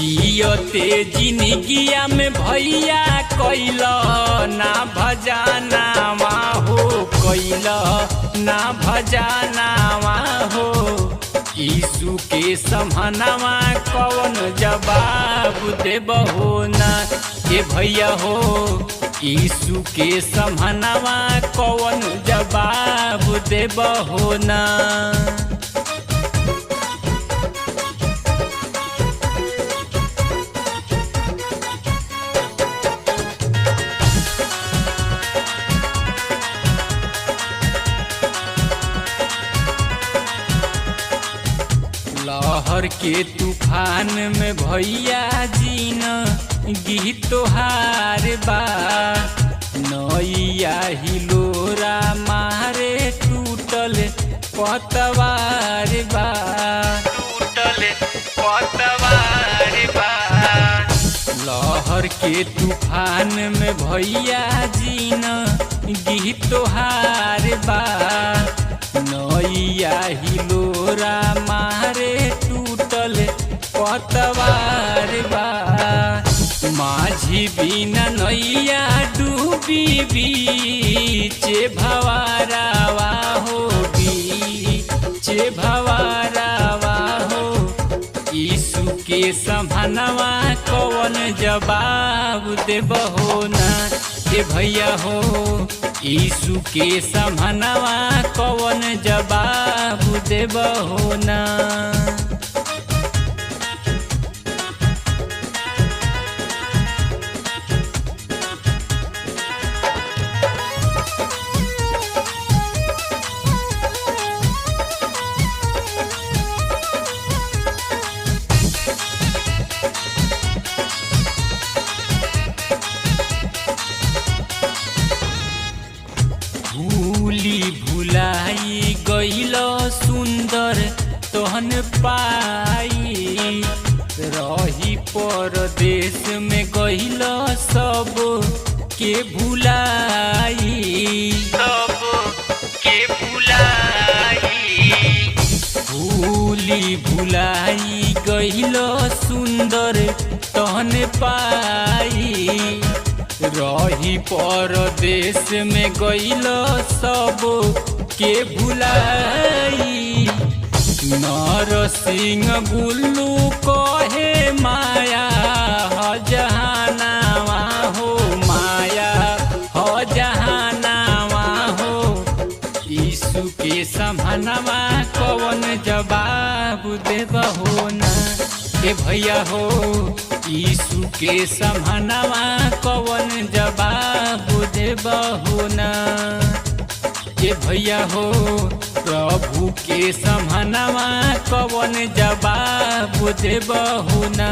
जियते जिंदगिया में भैया कैल ना भजनावा हो, कैल ना भजनावा हो। यीशु के समहनावा कौन जवाब देबहो ना ए भैया हो। यीशु के समहनावा कौन जवाब देबहो ना। लहर के तूफान में भैया जीन गीत तोहार बा। नैया हिलोरा मारे टूटल पतवार बा, टूटल पतवार बा। लहर के तूफान में भैया जीन गीत तोहार बा। नैया हिलोरा मारे टूटल पतवार बा। माझी बिना नैया डूबी बीचे भवारावा हो, बीचे भवारावा हो। यीशु के समहनावा कौन जवाब देबहो ना ए भैया हो। यीशु के समहनावा कौन जवाब देबहो ना। भूली भुलाई गइल सुंदर तोहन पाई। रही परदेश में गइल सब के भुलाई, सब के भुलाई। भूली भुलाई गइल सुंदर तोहन पाई। रही परदेश में गइल सब के भुलाई। नरसिंह गुल्लू कहे माया ह जहानावा हो, माया ह जहानावा हो। यीशु के समहनावा कौन जवाब देबहो ना ए भैया हो। यीशु के समहनावा कौन जवाब देबहो ना ए भैया हो। प्रभु के समहनावा कौन जवाब देबहो ना।